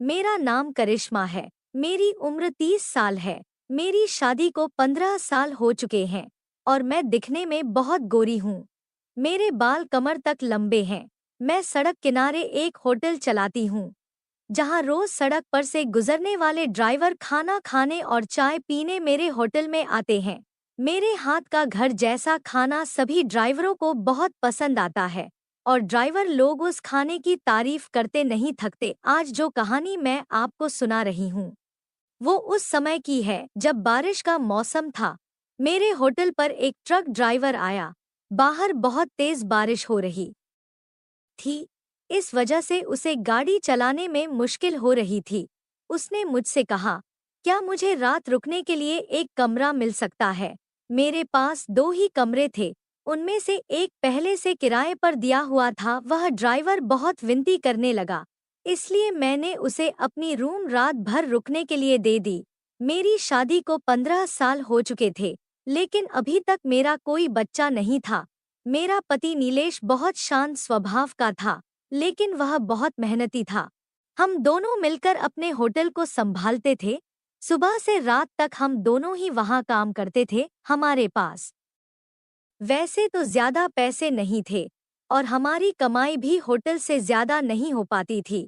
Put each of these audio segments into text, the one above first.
मेरा नाम करिश्मा है। मेरी उम्र 30 साल है। मेरी शादी को 15 साल हो चुके हैं और मैं दिखने में बहुत गोरी हूँ। मेरे बाल कमर तक लंबे हैं। मैं सड़क किनारे एक होटल चलाती हूँ, जहाँ रोज सड़क पर से गुजरने वाले ड्राइवर खाना खाने और चाय पीने मेरे होटल में आते हैं। मेरे हाथ का घर जैसा खाना सभी ड्राइवरों को बहुत पसंद आता है और ड्राइवर लोग उस खाने की तारीफ करते नहीं थकते। आज जो कहानी मैं आपको सुना रही हूँ, वो उस समय की है जब बारिश का मौसम था। मेरे होटल पर एक ट्रक ड्राइवर आया। बाहर बहुत तेज बारिश हो रही थी, इस वजह से उसे गाड़ी चलाने में मुश्किल हो रही थी। उसने मुझसे कहा, क्या मुझे रात रुकने के लिए एक कमरा मिल सकता है? मेरे पास 2 ही कमरे थे, उनमें से एक पहले से किराए पर दिया हुआ था। वह ड्राइवर बहुत विनती करने लगा, इसलिए मैंने उसे अपनी रूम रात भर रुकने के लिए दे दी। मेरी शादी को 15 साल हो चुके थे, लेकिन अभी तक मेरा कोई बच्चा नहीं था। मेरा पति नीलेश बहुत शांत स्वभाव का था, लेकिन वह बहुत मेहनती था। हम दोनों मिलकर अपने होटल को संभालते थे। सुबह से रात तक हम दोनों ही वहाँ काम करते थे। हमारे पास वैसे तो ज्यादा पैसे नहीं थे और हमारी कमाई भी होटल से ज्यादा नहीं हो पाती थी,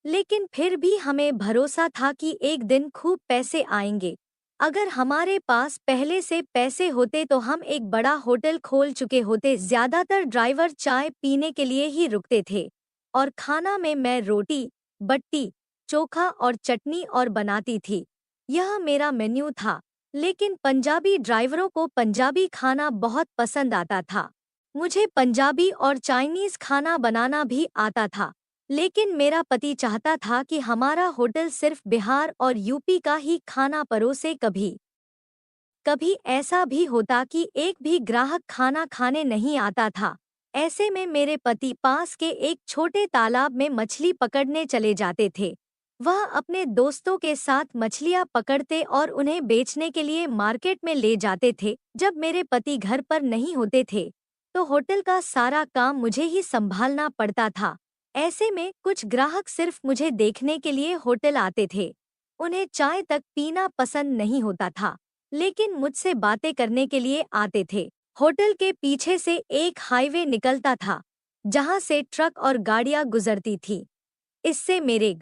लेकिन फिर भी हमें भरोसा था कि एक दिन खूब पैसे आएंगे। अगर हमारे पास पहले से पैसे होते तो हम एक बड़ा होटल खोल चुके होते। ज्यादातर ड्राइवर चाय पीने के लिए ही रुकते थे और खाना में मैं रोटी, बट्टी, चोखा और चटनी और बनाती थी। यह मेरा मेन्यू था। लेकिन पंजाबी ड्राइवरों को पंजाबी खाना बहुत पसंद आता था। मुझे पंजाबी और चाइनीज खाना बनाना भी आता था, लेकिन मेरा पति चाहता था कि हमारा होटल सिर्फ बिहार और यूपी का ही खाना परोसे। कभी कभी ऐसा भी होता कि एक भी ग्राहक खाना खाने नहीं आता था। ऐसे में मेरे पति पास के एक छोटे तालाब में मछली पकड़ने चले जाते थे। वह अपने दोस्तों के साथ मछलियां पकड़ते और उन्हें बेचने के लिए मार्केट में ले जाते थे। जब मेरे पति घर पर नहीं होते थे, तो होटल का सारा काम मुझे ही संभालना पड़ता था। ऐसे में कुछ ग्राहक सिर्फ मुझे देखने के लिए होटल आते थे। उन्हें चाय तक पीना पसंद नहीं होता था, लेकिन मुझसे बातें करने के लिए आते थे। होटल के पीछे से एक हाईवे निकलता था, जहां से ट्रक और गाड़ियां गुजरती थी। इससे मेरे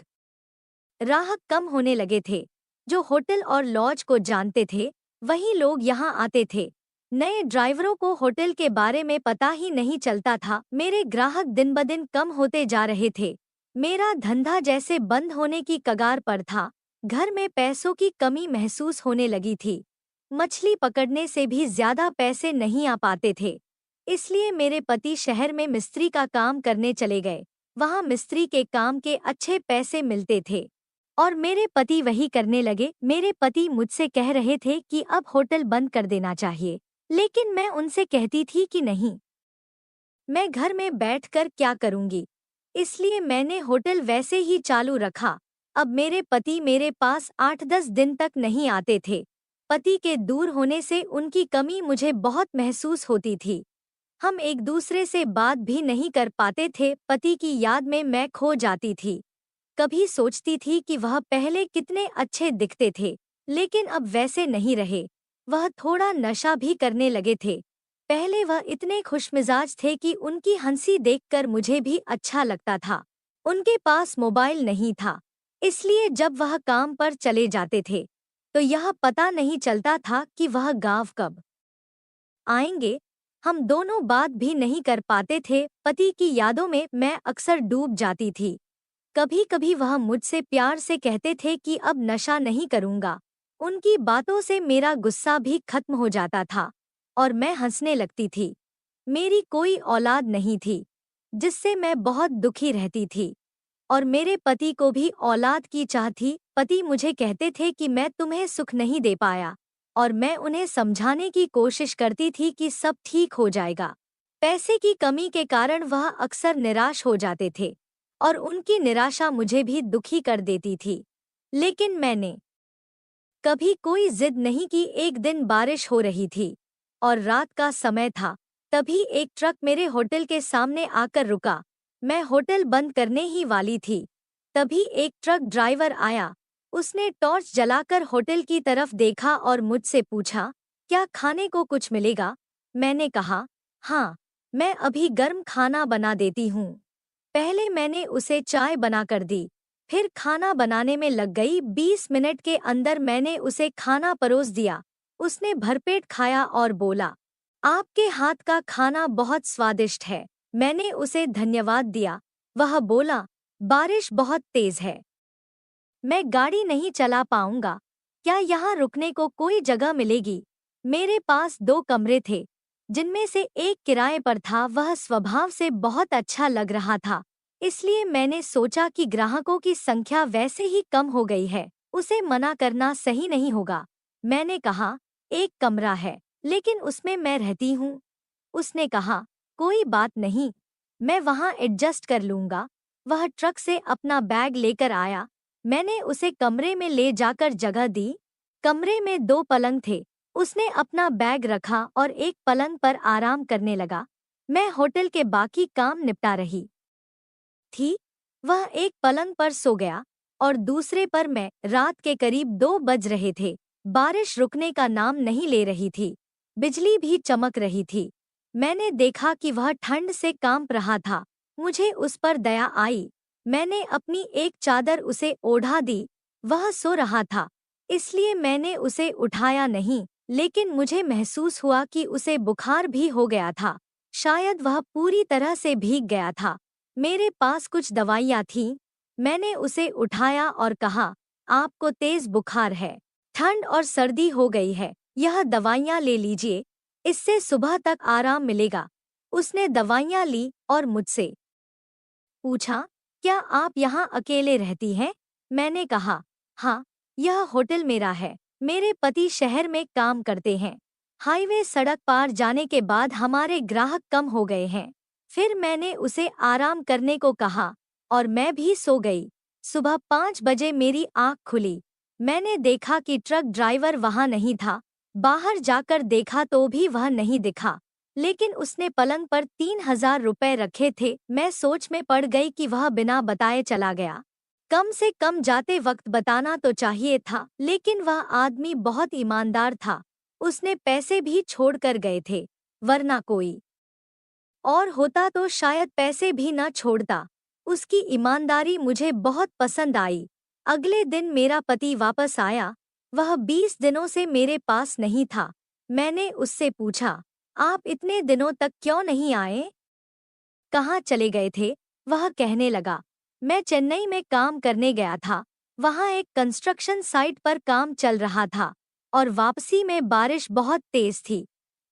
ग्राहक कम होने लगे थे। जो होटल और लॉज को जानते थे, वही लोग यहाँ आते थे। नए ड्राइवरों को होटल के बारे में पता ही नहीं चलता था। मेरे ग्राहक दिन ब दिन कम होते जा रहे थे। मेरा धंधा जैसे बंद होने की कगार पर था। घर में पैसों की कमी महसूस होने लगी थी। मछली पकड़ने से भी ज्यादा पैसे नहीं आ पाते थे। इसलिए मेरे पति शहर में मिस्त्री का काम करने चले गए। वहाँ मिस्त्री के काम के अच्छे पैसे मिलते थे और मेरे पति वही करने लगे। मेरे पति मुझसे कह रहे थे कि अब होटल बंद कर देना चाहिए, लेकिन मैं उनसे कहती थी कि नहीं, मैं घर में बैठकर क्या करूंगी। इसलिए मैंने होटल वैसे ही चालू रखा। अब मेरे पति मेरे पास 8-10 दिन तक नहीं आते थे। पति के दूर होने से उनकी कमी मुझे बहुत महसूस होती थी। हम एक दूसरे से बात भी नहीं कर पाते थे। पति की याद में मैं खो जाती थी। कभी सोचती थी कि वह पहले कितने अच्छे दिखते थे, लेकिन अब वैसे नहीं रहे। वह थोड़ा नशा भी करने लगे थे। पहले वह इतने खुशमिजाज थे कि उनकी हंसी देखकर मुझे भी अच्छा लगता था। उनके पास मोबाइल नहीं था, इसलिए जब वह काम पर चले जाते थे, तो यह पता नहीं चलता था कि वह गाँव कब आएंगे। हम दोनों बात भी नहीं कर पाते थे। पति की यादों में मैं अक्सर डूब जाती थी। कभी कभी वह मुझसे प्यार से कहते थे कि अब नशा नहीं करूंगा। उनकी बातों से मेरा गुस्सा भी खत्म हो जाता था और मैं हंसने लगती थी। मेरी कोई औलाद नहीं थी, जिससे मैं बहुत दुखी रहती थी और मेरे पति को भी औलाद की चाह थी। पति मुझे कहते थे कि मैं तुम्हें सुख नहीं दे पाया और मैं उन्हें समझाने की कोशिश करती थी कि सब ठीक हो जाएगा। पैसे की कमी के कारण वह अक्सर निराश हो जाते थे और उनकी निराशा मुझे भी दुखी कर देती थी। लेकिन मैंने कभी कोई जिद नहीं की। एक दिन बारिश हो रही थी और रात का समय था। तभी एक ट्रक मेरे होटल के सामने आकर रुका। मैं होटल बंद करने ही वाली थी, तभी एक ट्रक ड्राइवर आया। उसने टॉर्च जलाकर होटल की तरफ देखा और मुझसे पूछा, क्या खाने को कुछ मिलेगा? मैंने कहा, हाँ, मैं अभी गर्म खाना बना देती हूँ। पहले मैंने उसे चाय बनाकर दी, फिर खाना बनाने में लग गई। 20 मिनट के अंदर मैंने उसे खाना परोस दिया। उसने भरपेट खाया और बोला, आपके हाथ का खाना बहुत स्वादिष्ट है। मैंने उसे धन्यवाद दिया। वह बोला, बारिश बहुत तेज है, मैं गाड़ी नहीं चला पाऊंगा। क्या यहाँ रुकने को कोई जगह मिलेगी? मेरे पास 2 कमरे थे, जिनमें से एक किराए पर था। वह स्वभाव से बहुत अच्छा लग रहा था, इसलिए मैंने सोचा कि ग्राहकों की संख्या वैसे ही कम हो गई है, उसे मना करना सही नहीं होगा। मैंने कहा, एक कमरा है, लेकिन उसमें मैं रहती हूँ। उसने कहा, कोई बात नहीं, मैं वहाँ एडजस्ट कर लूंगा। वह ट्रक से अपना बैग लेकर आया। मैंने उसे कमरे में ले जाकर जगह दी। कमरे में 2 पलंग थे। उसने अपना बैग रखा और एक पलंग पर आराम करने लगा। मैं होटल के बाकी काम निपटा रही थी। वह एक पलंग पर सो गया और दूसरे पर मैं। रात के करीब 2 बज रहे थे। बारिश रुकने का नाम नहीं ले रही थी। बिजली भी चमक रही थी। मैंने देखा कि वह ठंड से कांप रहा था। मुझे उस पर दया आई। मैंने अपनी एक चादर उसे ओढ़ा दी। वह सो रहा था, इसलिए मैंने उसे उठाया नहीं, लेकिन मुझे महसूस हुआ कि उसे बुखार भी हो गया था। शायद वह पूरी तरह से भीग गया था। मेरे पास कुछ दवाइयाँ थीं। मैंने उसे उठाया और कहा, आपको तेज बुखार है, ठंड और सर्दी हो गई है, यह दवाइयाँ ले लीजिए, इससे सुबह तक आराम मिलेगा। उसने दवाइयाँ ली और मुझसे पूछा, क्या आप यहाँ अकेले रहती हैं? मैंने कहा, हाँ, यह होटल मेरा है। मेरे पति शहर में काम करते हैं। हाईवे सड़क पार जाने के बाद हमारे ग्राहक कम हो गए हैं। फिर मैंने उसे आराम करने को कहा और मैं भी सो गई। सुबह 5 बजे मेरी आँख खुली। मैंने देखा कि ट्रक ड्राइवर वहाँ नहीं था। बाहर जाकर देखा तो भी वह नहीं दिखा, लेकिन उसने पलंग पर 3,000 रुपए रखे थे। मैं सोच में पड़ गई कि वह बिना बताए चला गया। कम से कम जाते वक्त बताना तो चाहिए था, लेकिन वह आदमी बहुत ईमानदार था। उसने पैसे भी छोड़ कर गए थे, वरना कोई और होता तो शायद पैसे भी न छोड़ता। उसकी ईमानदारी मुझे बहुत पसंद आई। अगले दिन मेरा पति वापस आया। वह 20 दिनों से मेरे पास नहीं था। मैंने उससे पूछा, आप इतने दिनों तक क्यों नहीं आए? कहाँ चले गए थे? वह कहने लगा, मैं चेन्नई में काम करने गया था। वहाँ एक कंस्ट्रक्शन साइट पर काम चल रहा था और वापसी में बारिश बहुत तेज थी,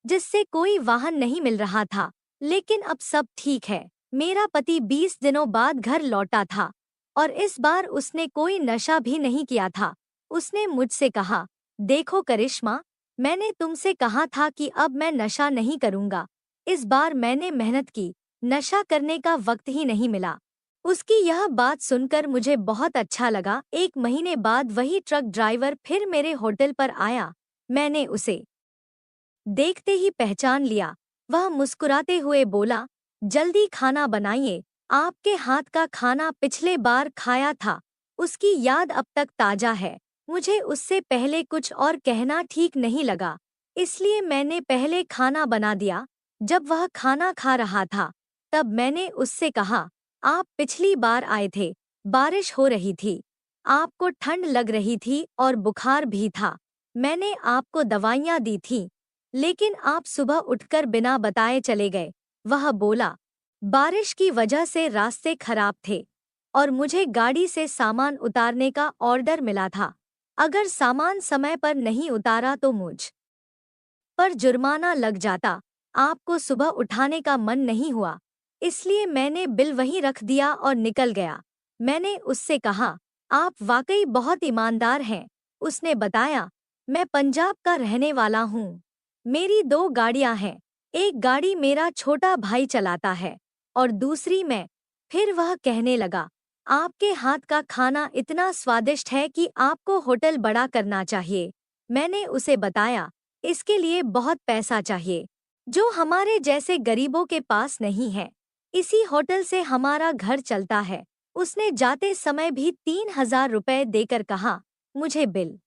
जिससे कोई वाहन नहीं मिल रहा था। लेकिन अब सब ठीक है। मेरा पति 20 दिनों बाद घर लौटा था और इस बार उसने कोई नशा भी नहीं किया था। उसने मुझसे कहा, देखो करिश्मा, मैंने तुमसे कहा था कि अब मैं नशा नहीं करूँगा। इस बार मैंने मेहनत की, नशा करने का वक्त ही नहीं मिला। उसकी यह बात सुनकर मुझे बहुत अच्छा लगा। 1 महीने बाद वही ट्रक ड्राइवर फिर मेरे होटल पर आया। मैंने उसे देखते ही पहचान लिया। वह मुस्कुराते हुए बोला, जल्दी खाना बनाइए, आपके हाथ का खाना पिछले बार खाया था, उसकी याद अब तक ताजा है। मुझे उससे पहले कुछ और कहना ठीक नहीं लगा, इसलिए मैंने पहले खाना बना दिया। जब वह खाना खा रहा था, तब मैंने उससे कहा, आप पिछली बार आए थे, बारिश हो रही थी, आपको ठंड लग रही थी और बुखार भी था। मैंने आपको दवाइयाँ दी थीं, लेकिन आप सुबह उठकर बिना बताए चले गए। वह बोला, बारिश की वजह से रास्ते खराब थे और मुझे गाड़ी से सामान उतारने का ऑर्डर मिला था। अगर सामान समय पर नहीं उतारा तो मुझ पर जुर्माना लग जाता। आपको सुबह उठाने का मन नहीं हुआ, इसलिए मैंने बिल वहीं रख दिया और निकल गया। मैंने उससे कहा, आप वाकई बहुत ईमानदार हैं। उसने बताया, मैं पंजाब का रहने वाला हूँ। मेरी 2 गाड़ियाँ हैं, एक गाड़ी मेरा छोटा भाई चलाता है और दूसरी मैं। फिर वह कहने लगा, आपके हाथ का खाना इतना स्वादिष्ट है कि आपको होटल बड़ा करना चाहिए। मैंने उसे बताया, इसके लिए बहुत पैसा चाहिए, जो हमारे जैसे गरीबों के पास नहीं है। इसी होटल से हमारा घर चलता है। उसने जाते समय भी 3,000 रुपए देकर कहा, मुझे बिल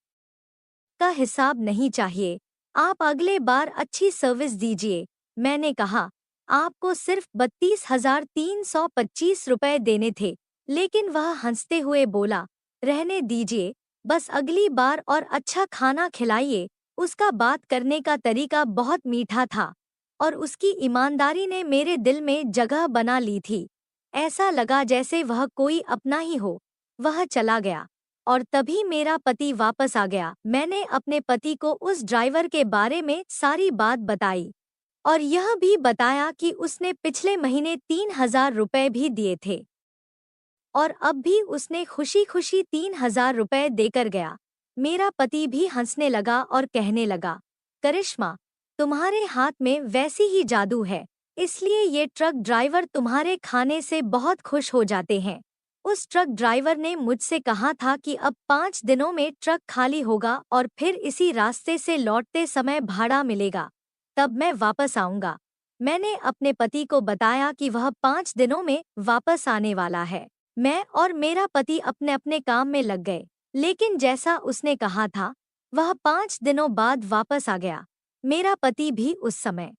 का हिसाब नहीं चाहिए, आप अगले बार अच्छी सर्विस दीजिए। मैंने कहा, आपको सिर्फ 32,325 रुपए देने थे, लेकिन वह हंसते हुए बोला, रहने दीजिए, बस अगली बार और अच्छा खाना खिलाइए। उसका बात करने का तरीका बहुत मीठा था और उसकी ईमानदारी ने मेरे दिल में जगह बना ली थी। ऐसा लगा जैसे वह कोई अपना ही हो। वह चला गया और तभी मेरा पति वापस आ गया। मैंने अपने पति को उस ड्राइवर के बारे में सारी बात बताई और यह भी बताया कि उसने पिछले महीने 3,000 रुपए भी दिए थे और अब भी उसने खुशी खुशी 3,000 रुपए देकर गया। मेरा पति भी हंसने लगा और कहने लगा, करिश्मा, तुम्हारे हाथ में वैसी ही जादू है, इसलिए ये ट्रक ड्राइवर तुम्हारे खाने से बहुत खुश हो जाते हैं। उस ट्रक ड्राइवर ने मुझसे कहा था कि अब 5 दिनों में ट्रक खाली होगा और फिर इसी रास्ते से लौटते समय भाड़ा मिलेगा, तब मैं वापस आऊंगा। मैंने अपने पति को बताया कि वह 5 दिनों में वापस आने वाला है। मैं और मेरा पति अपने अपने काम में लग गए, लेकिन जैसा उसने कहा था, वह 5 दिनों बाद वापस आ गया। मेरा पति भी उस समय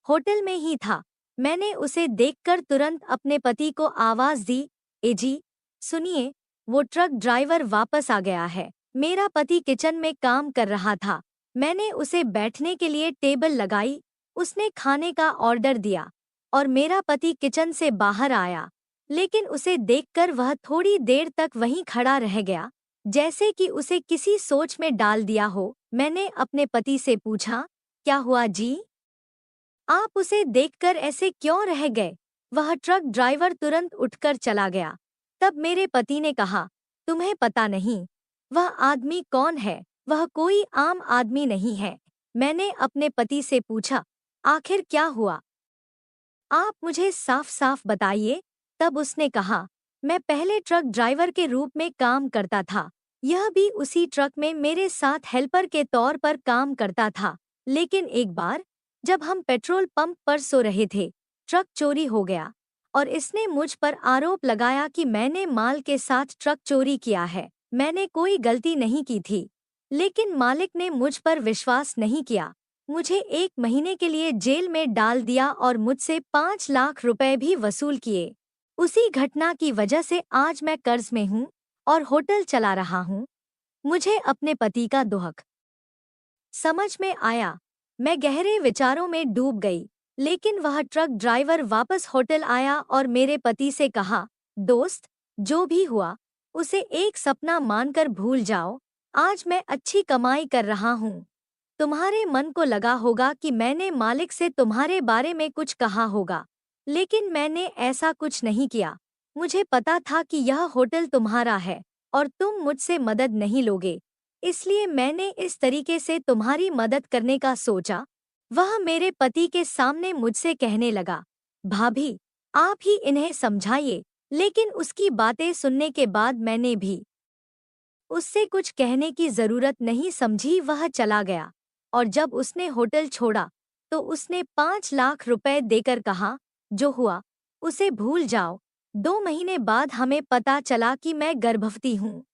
होटल में ही था। मैंने उसे देखकर तुरंत अपने पति को आवाज दी, ए जी, सुनिए, वो ट्रक ड्राइवर वापस आ गया है। मेरा पति किचन में काम कर रहा था। मैंने उसे बैठने के लिए टेबल लगाई, उसने खाने का ऑर्डर दिया और मेरा पति किचन से बाहर आया, लेकिन उसे देखकर वह थोड़ी देर तक वहीं खड़ा रह गया, जैसे कि उसे किसी सोच में डाल दिया हो। मैंने अपने पति से पूछा, क्या हुआ जी? आप उसे देखकर ऐसे क्यों रह गए? वह ट्रक ड्राइवर तुरंत उठकर चला गया। तब मेरे पति ने कहा, तुम्हें पता नहीं वह आदमी कौन है? वह कोई आम आदमी नहीं है। मैंने अपने पति से पूछा, आखिर क्या हुआ? आप मुझे साफ साफ बताइए। तब उसने कहा, मैं पहले ट्रक ड्राइवर के रूप में काम करता था। यह भी उसी ट्रक में मेरे साथ हेल्पर के तौर पर काम करता था। लेकिन एक बार जब हम पेट्रोल पंप पर सो रहे थे, ट्रक चोरी हो गया और इसने मुझ पर आरोप लगाया कि मैंने माल के साथ ट्रक चोरी किया है। मैंने कोई गलती नहीं की थी, लेकिन मालिक ने मुझ पर विश्वास नहीं किया। मुझे 1 महीने के लिए जेल में डाल दिया और मुझसे 5 लाख रुपए भी वसूल किए। उसी घटना की वजह से आज मैं कर्ज में हूँ और होटल चला रहा हूँ। मुझे अपने पति का दुख समझ में आया। मैं गहरे विचारों में डूब गई, लेकिन वह ट्रक ड्राइवर वापस होटल आया और मेरे पति से कहा, दोस्त, जो भी हुआ उसे एक सपना मानकर भूल जाओ। आज मैं अच्छी कमाई कर रहा हूँ। तुम्हारे मन को लगा होगा कि मैंने मालिक से तुम्हारे बारे में कुछ कहा होगा, लेकिन मैंने ऐसा कुछ नहीं किया। मुझे पता था कि यह होटल तुम्हारा है और तुम मुझसे मदद नहीं लोगे, इसलिए मैंने इस तरीके से तुम्हारी मदद करने का सोचा। वह मेरे पति के सामने मुझसे कहने लगा, भाभी, आप ही इन्हें समझाइए। लेकिन उसकी बातें सुनने के बाद मैंने भी उससे कुछ कहने की जरूरत नहीं समझी। वह चला गया और जब उसने होटल छोड़ा तो उसने 5 लाख रुपए देकर कहा, जो हुआ उसे भूल जाओ। 2 महीने बाद हमें पता चला कि मैं गर्भवती हूँ।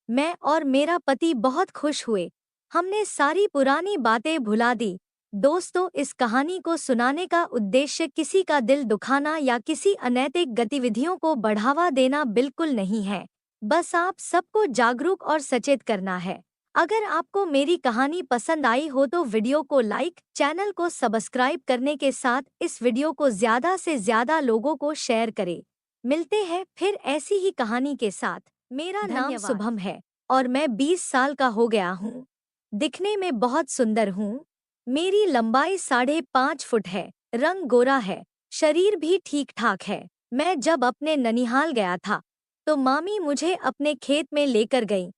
मैं और मेरा पति बहुत खुश हुए। हमने सारी पुरानी बातें भुला दी। दोस्तों, इस कहानी को सुनाने का उद्देश्य किसी का दिल दुखाना या किसी अनैतिक गतिविधियों को बढ़ावा देना बिल्कुल नहीं है। बस आप सबको जागरूक और सचेत करना है। अगर आपको मेरी कहानी पसंद आई हो तो वीडियो को लाइक, चैनल को सब्सक्राइब करने के साथ इस वीडियो को ज़्यादा से ज़्यादा लोगों को शेयर करें। मिलते हैं फिर ऐसी ही कहानी के साथ। मेरा नाम शुभम है और मैं 20 साल का हो गया हूँ। दिखने में बहुत सुंदर हूँ। मेरी लंबाई 5.5 फुट है, रंग गोरा है, शरीर भी ठीक ठाक है। मैं जब अपने ननिहाल गया था तो मामी मुझे अपने खेत में लेकर गई।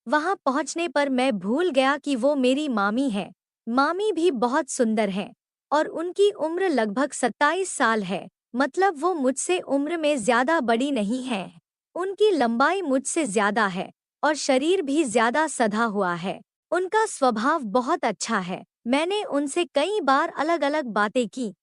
वहां पहुंचने पर मैं भूल गया कि वो मेरी मामी है। मामी भी बहुत सुंदर है और उनकी उम्र लगभग 27 साल है, मतलब वो मुझसे उम्र में ज्यादा बड़ी नहीं है। उनकी लंबाई मुझसे ज्यादा है और शरीर भी ज्यादा सधा हुआ है। उनका स्वभाव बहुत अच्छा है। मैंने उनसे कई बार अलग अलग बातें की,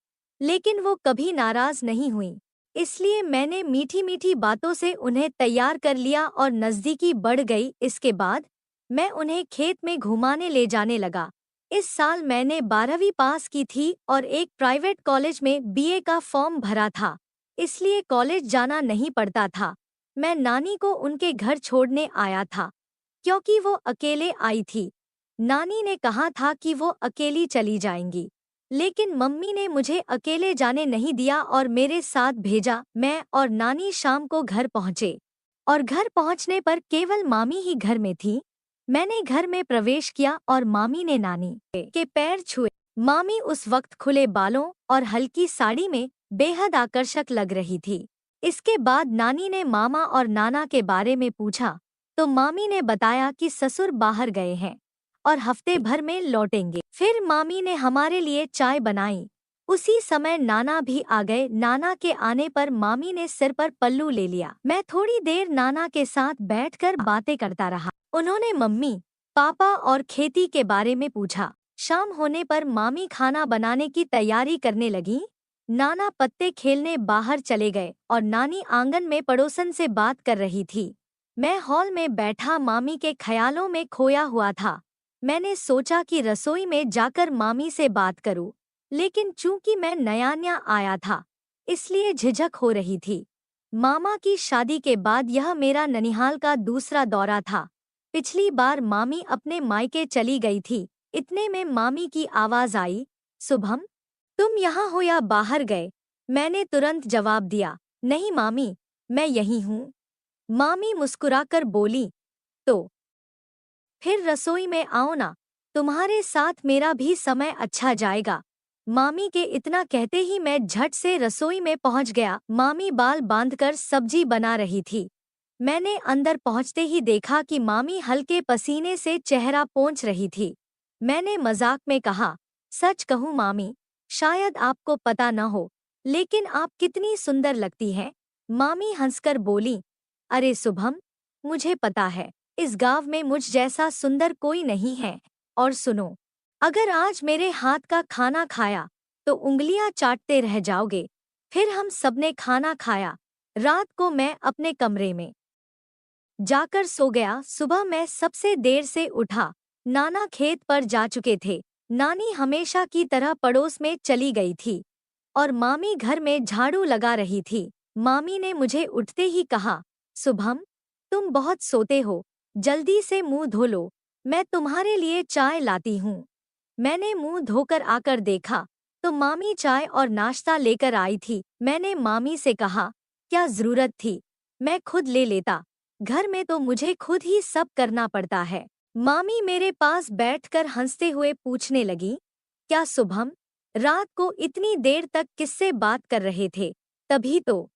लेकिन वो कभी नाराज नहीं हुई। इसलिए मैंने मीठी मीठी बातों से उन्हें तैयार कर लिया और नज़दीकी बढ़ गई। इसके बाद मैं उन्हें खेत में घुमाने ले जाने लगा। इस साल मैंने 12वीं पास की थी और एक प्राइवेट कॉलेज में बीए का फॉर्म भरा था, इसलिए कॉलेज जाना नहीं पड़ता था। मैं नानी को उनके घर छोड़ने आया था, क्योंकि वो अकेले आई थी। नानी ने कहा था कि वो अकेली चली जाएंगी, लेकिन मम्मी ने मुझे अकेले जाने नहीं दिया और मेरे साथ भेजा। मैं और नानी शाम को घर पहुंचे और घर पहुंचने पर केवल मामी ही घर में थी। मैंने घर में प्रवेश किया और मामी ने नानी के पैर छुए। मामी उस वक्त खुले बालों और हल्की साड़ी में बेहद आकर्षक लग रही थी। इसके बाद नानी ने मामा और नाना के बारे में पूछा, तो मामी ने बताया कि ससुर बाहर गए हैं और हफ्ते भर में लौटेंगे। फिर मामी ने हमारे लिए चाय बनाई। उसी समय नाना भी आ गए। नाना के आने पर मामी ने सिर पर पल्लू ले लिया। मैं थोड़ी देर नाना के साथ बैठकर बातें करता रहा। उन्होंने मम्मी, पापा और खेती के बारे में पूछा। शाम होने पर मामी खाना बनाने की तैयारी करने लगी। नाना पत्ते खेलने बाहर चले गए और नानी आंगन में पड़ोसन से बात कर रही थी। मैं हॉल में बैठा मामी के ख्यालों में खोया हुआ था। मैंने सोचा कि रसोई में जाकर मामी से बात करूं, लेकिन चूंकि मैं नया आया था, इसलिए झिझक हो रही थी। मामा की शादी के बाद यह मेरा ननिहाल का दूसरा दौरा था। पिछली बार मामी अपने मायके चली गई थी। इतने में मामी की आवाज आई, शुभम, तुम यहाँ हो या बाहर गए? मैंने तुरंत जवाब दिया, नहीं मामी, मैं यहीं हूँ। मामी मुस्कुराकर बोली, तो फिर रसोई में आओ ना, तुम्हारे साथ मेरा भी समय अच्छा जाएगा। मामी के इतना कहते ही मैं झट से रसोई में पहुंच गया। मामी बाल बांधकर सब्जी बना रही थी। मैंने अंदर पहुंचते ही देखा कि मामी हल्के पसीने से चेहरा पोंछ रही थी। मैंने मजाक में कहा, सच कहूँ मामी, शायद आपको पता न हो, लेकिन आप कितनी सुंदर लगती हैं। मामी हंसकर बोली, अरे शुभम, मुझे पता है, इस गांव में मुझ जैसा सुंदर कोई नहीं है। और सुनो, अगर आज मेरे हाथ का खाना खाया तो उंगलियां चाटते रह जाओगे। फिर हम सबने खाना खाया। रात को मैं अपने कमरे में जाकर सो गया। सुबह मैं सबसे देर से उठा। नाना खेत पर जा चुके थे। नानी हमेशा की तरह पड़ोस में चली गई थी और मामी घर में झाड़ू लगा रही थी। मामी ने मुझे उठते ही कहा, शुभम, तुम बहुत सोते हो, जल्दी से मुंह धो लो, मैं तुम्हारे लिए चाय लाती हूँ। मैंने मुंह धोकर आकर देखा तो मामी चाय और नाश्ता लेकर आई थी। मैंने मामी से कहा, क्या जरूरत थी, मैं खुद ले लेता, घर में तो मुझे खुद ही सब करना पड़ता है। मामी मेरे पास बैठकर हंसते हुए पूछने लगी, क्या शुभम, रात को इतनी देर तक किससे बात कर रहे थे? तभी तो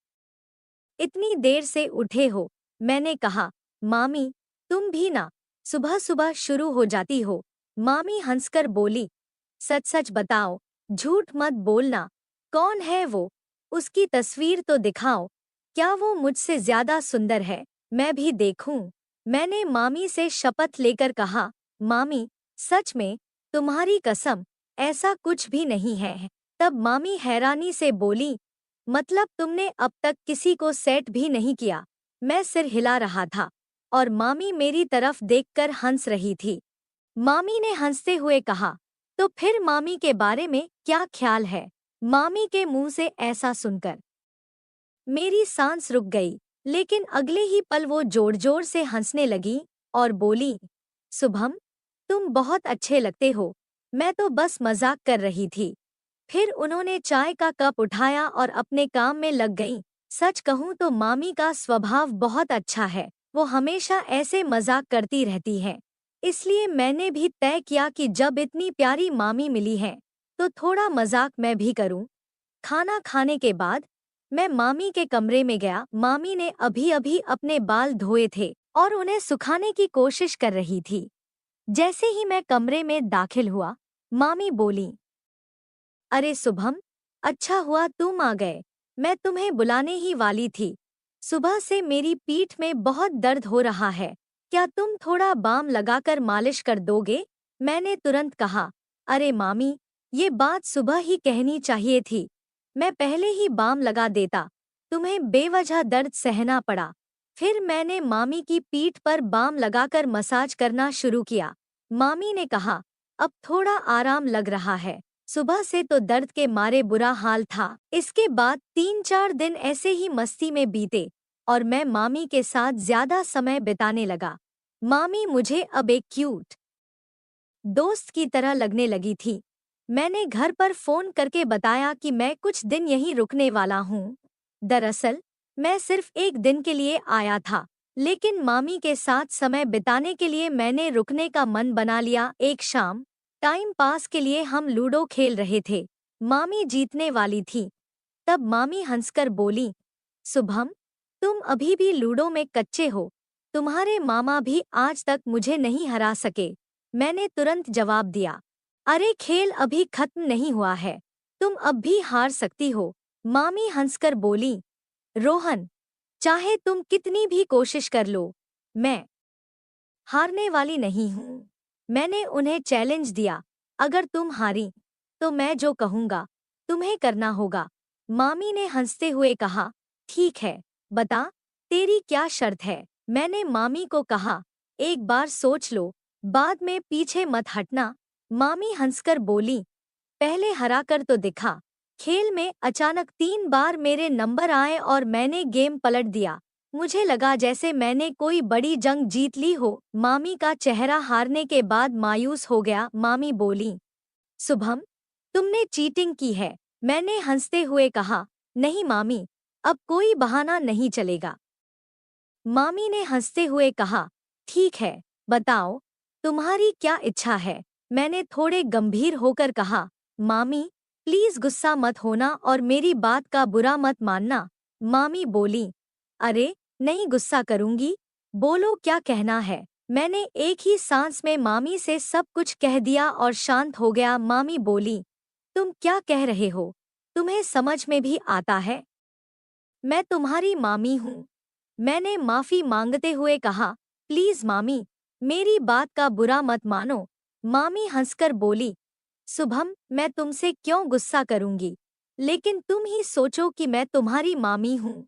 इतनी देर से उठे हो। मैंने कहा, मामी, तुम भी ना सुबह सुबह शुरू हो जाती हो। मामी हंसकर बोली, सच सच बताओ, झूठ मत बोलना, कौन है वो? उसकी तस्वीर तो दिखाओ, क्या वो मुझसे ज्यादा सुंदर है? मैं भी देखूं। मैंने मामी से शपथ लेकर कहा, मामी, सच में, तुम्हारी कसम, ऐसा कुछ भी नहीं है। तब मामी हैरानी से बोली, मतलब तुमने अब तक किसी को सेट भी नहीं किया? मैं सिर हिला रहा था और मामी मेरी तरफ देखकर हंस रही थी। मामी ने हंसते हुए कहा, तो फिर मामी के बारे में क्या ख्याल है? मामी के मुंह से ऐसा सुनकर मेरी सांस रुक गई, लेकिन अगले ही पल वो जोर जोर से हंसने लगी और बोली, शुभम, तुम बहुत अच्छे लगते हो, मैं तो बस मजाक कर रही थी। फिर उन्होंने चाय का कप उठाया और अपने काम में लग गईं। सच कहूँ तो मामी का स्वभाव बहुत अच्छा है, वो हमेशा ऐसे मजाक करती रहती है। इसलिए मैंने भी तय किया कि जब इतनी प्यारी मामी मिली है, तो थोड़ा मजाक मैं भी करूं। खाना खाने के बाद मैं मामी के कमरे में गया। मामी ने अभी अभी अपने बाल धोए थे और उन्हें सुखाने की कोशिश कर रही थी। जैसे ही मैं कमरे में दाखिल हुआ, मामी बोली, अरे शुभम, अच्छा हुआ तुम आ गए, मैं तुम्हें बुलाने ही वाली थी। सुबह से मेरी पीठ में बहुत दर्द हो रहा है, क्या तुम थोड़ा बाम लगाकर मालिश कर दोगे? मैंने तुरंत कहा, अरे मामी, ये बात सुबह ही कहनी चाहिए थी, मैं पहले ही बाम लगा देता। तुम्हें बेवजह दर्द सहना पड़ा। फिर मैंने मामी की पीठ पर बाम लगाकर मसाज करना शुरू किया। मामी ने कहा, अब थोड़ा आराम लग रहा है। सुबह से तो दर्द के मारे बुरा हाल था। इसके बाद 3-4 दिन ऐसे ही मस्ती में बीते और मैं मामी के साथ ज्यादा समय बिताने लगा। मामी मुझे अब एक क्यूट दोस्त की तरह लगने लगी थी। मैंने घर पर फोन करके बताया कि मैं कुछ दिन यहीं रुकने वाला हूँ। दरअसल मैं सिर्फ एक दिन के लिए आया था, लेकिन मामी के साथ समय बिताने के लिए मैंने रुकने का मन बना लिया। एक शाम टाइम पास के लिए हम लूडो खेल रहे थे। मामी जीतने वाली थी। तब मामी हंसकर बोली, शुभम, तुम अभी भी लूडो में कच्चे हो। तुम्हारे मामा भी आज तक मुझे नहीं हरा सके। मैंने तुरंत जवाब दिया, अरे खेल अभी खत्म नहीं हुआ है, तुम अब भी हार सकती हो। मामी हंसकर बोली, रोहन, चाहे तुम कितनी भी कोशिश कर लो, मैं हारने वाली नहीं हूँ। मैंने उन्हें चैलेंज दिया, अगर तुम हारी तो मैं जो कहूँगा तुम्हें करना होगा। मामी ने हंसते हुए कहा, ठीक है, बता तेरी क्या शर्त है। मैंने मामी को कहा, एक बार सोच लो, बाद में पीछे मत हटना। मामी हंसकर बोली, पहले हरा कर तो दिखा। खेल में अचानक 3 बार मेरे नंबर आए और मैंने गेम पलट दिया। मुझे लगा जैसे मैंने कोई बड़ी जंग जीत ली हो। मामी का चेहरा हारने के बाद मायूस हो गया। मामी बोली, शुभम, तुमने चीटिंग की है। मैंने हंसते हुए कहा, नहीं मामी, अब कोई बहाना नहीं चलेगा। मामी ने हंसते हुए कहा, ठीक है, बताओ तुम्हारी क्या इच्छा है। मैंने थोड़े गंभीर होकर कहा, मामी प्लीज गुस्सा मत होना और मेरी बात का बुरा मत मानना। मामी बोली, अरे नहीं गुस्सा करूंगी, बोलो क्या कहना है। मैंने एक ही सांस में मामी से सब कुछ कह दिया और शांत हो गया। मामी बोली, तुम क्या कह रहे हो, तुम्हें समझ में भी आता है? मैं तुम्हारी मामी हूँ। मैंने माफी मांगते हुए कहा, प्लीज मामी, मेरी बात का बुरा मत मानो। मामी हंसकर बोली, शुभम, मैं तुमसे क्यों गुस्सा करूंगी, लेकिन तुम ही सोचो कि मैं तुम्हारी मामी हूँ।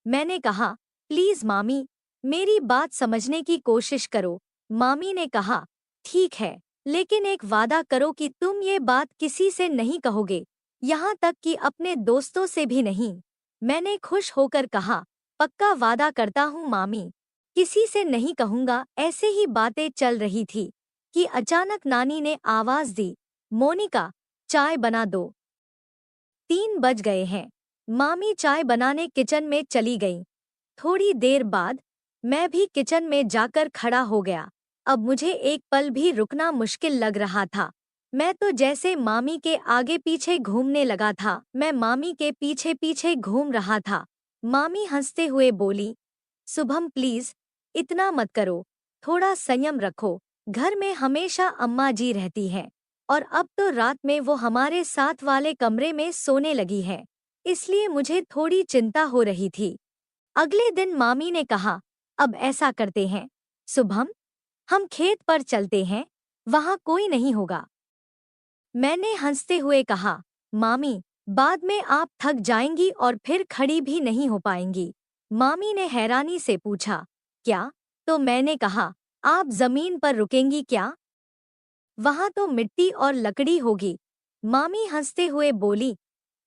मैंने कहा, प्लीज मामी, मेरी बात समझने की कोशिश करो। मामी ने कहा, ठीक है, लेकिन एक वादा करो कि तुम ये बात किसी से नहीं कहोगे, यहाँ तक कि अपने दोस्तों से भी नहीं। मैंने खुश होकर कहा, पक्का वादा करता हूँ मामी, किसी से नहीं कहूँगा। ऐसे ही बातें चल रही थी कि अचानक नानी ने आवाज दी, मोनिका, चाय बना दो। 3 बज गए हैं। मामी चाय बनाने किचन में चली गई। थोड़ी देर बाद मैं भी किचन में जाकर खड़ा हो गया। अब मुझे एक पल भी रुकना मुश्किल लग रहा था। मैं तो जैसे मामी के आगे पीछे घूमने लगा था। मैं मामी के पीछे पीछे घूम रहा था। मामी हंसते हुए बोली, शुभम प्लीज, इतना मत करो, थोड़ा संयम रखो। घर में हमेशा अम्मा जी रहती हैं और अब तो रात में वो हमारे साथ वाले कमरे में सोने लगी है, इसलिए मुझे थोड़ी चिंता हो रही थी। अगले दिन मामी ने कहा, अब ऐसा करते हैं शुभम, हम खेत पर चलते हैं, वहाँ कोई नहीं होगा। मैंने हंसते हुए कहा, मामी, बाद में आप थक जाएंगी और फिर खड़ी भी नहीं हो पाएंगी। मामी ने हैरानी से पूछा, क्या? तो मैंने कहा, आप जमीन पर रुकेंगी क्या? वहाँ तो मिट्टी और लकड़ी होगी। मामी हंसते हुए बोली,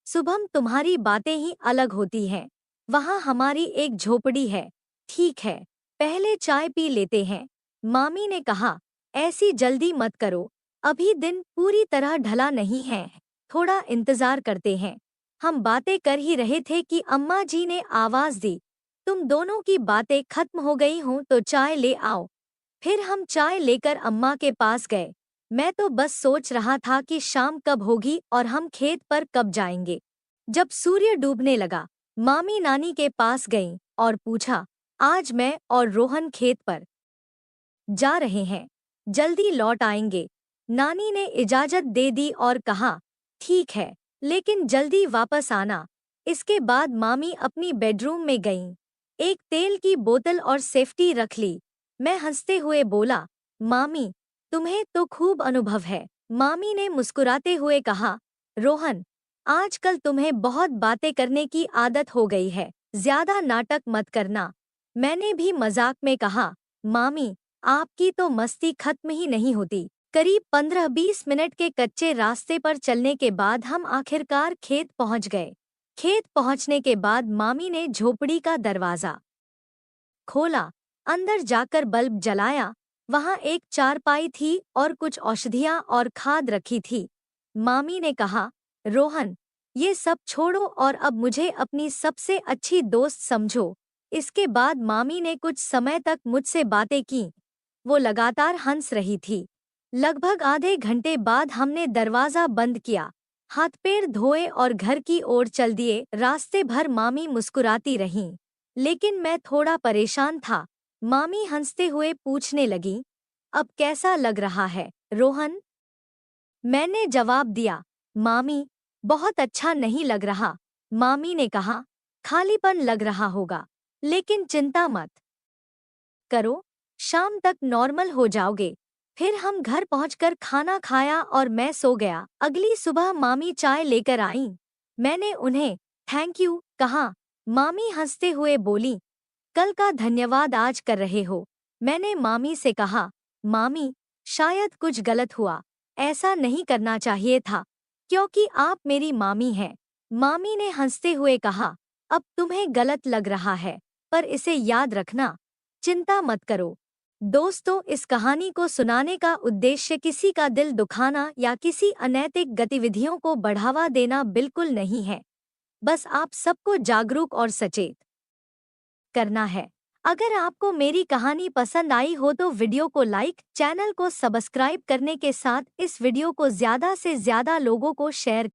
शुभम, तुम्हारी बातें ही अलग होती हैं। वहाँ हमारी एक झोपड़ी है। ठीक है, पहले चाय पी लेते हैं। मामी ने कहा, ऐसी जल्दी मत करो, अभी दिन पूरी तरह ढला नहीं है, थोड़ा इंतजार करते हैं। हम बातें कर ही रहे थे कि अम्मा जी ने आवाज दी, तुम दोनों की बातें खत्म हो गई हों तो चाय ले आओ। फिर हम चाय लेकर अम्मा के पास गए। मैं तो बस सोच रहा था कि शाम कब होगी और हम खेत पर कब जाएंगे। जब सूर्य डूबने लगा, मामी नानी के पास गईं और पूछा, आज मैं और रोहन खेत पर जा रहे हैं, जल्दी लौट आएंगे। नानी ने इजाजत दे दी और कहा, ठीक है, लेकिन जल्दी वापस आना। इसके बाद मामी अपनी बेडरूम में गईं। एक तेल की बोतल और सेफ्टी रख ली। मैं हंसते हुए बोला, मामी, तुम्हें तो खूब अनुभव है। मामी ने मुस्कुराते हुए कहा, रोहन, आजकल तुम्हें बहुत बातें करने की आदत हो गई है, ज्यादा नाटक मत करना। मैंने भी मजाक में कहा, मामी, आपकी तो मस्ती खत्म ही नहीं होती। करीब 15-20 मिनट के कच्चे रास्ते पर चलने के बाद हम आखिरकार खेत पहुंच गए। खेत पहुंचने के बाद मामी ने झोपड़ी का दरवाजा खोला, अंदर जाकर बल्ब जलाया। वहां एक चारपाई थी और कुछ औषधियां और खाद रखी थी। मामी ने कहा, रोहन, ये सब छोड़ो और अब मुझे अपनी सबसे अच्छी दोस्त समझो। इसके बाद मामी ने कुछ समय तक मुझसे बातें की। वो लगातार हंस रही थी। लगभग आधे घंटे बाद हमने दरवाजा बंद किया, हाथ पैर धोए और घर की ओर चल दिए। रास्ते भर मामी मुस्कुराती रहीं, लेकिन मैं थोड़ा परेशान था। मामी हंसते हुए पूछने लगी, अब कैसा लग रहा है, रोहन? मैंने जवाब दिया, मामी, बहुत अच्छा नहीं लग रहा। मामी ने कहा, खालीपन लग रहा होगा, लेकिन चिंता मत करो, शाम तक नॉर्मल हो जाओगे। फिर हम घर पहुंचकर खाना खाया और मैं सो गया। अगली सुबह मामी चाय लेकर आईं। मैंने उन्हें थैंक यू कहा। मामी हंसते हुए बोली, कल का धन्यवाद आज कर रहे हो। मैंने मामी से कहा, मामी, शायद कुछ गलत हुआ, ऐसा नहीं करना चाहिए था, क्योंकि आप मेरी मामी हैं। मामी ने हंसते हुए कहा, अब तुम्हें गलत लग रहा है, पर इसे याद रखना, चिंता मत करो। दोस्तों, इस कहानी को सुनाने का उद्देश्य किसी का दिल दुखाना या किसी अनैतिक गतिविधियों को बढ़ावा देना बिल्कुल नहीं है। बस आप सबको जागरूक और सचेत करना है। अगर आपको मेरी कहानी पसंद आई हो तो वीडियो को लाइक, चैनल को सब्सक्राइब करने के साथ इस वीडियो को ज़्यादा से ज़्यादा लोगों को शेयर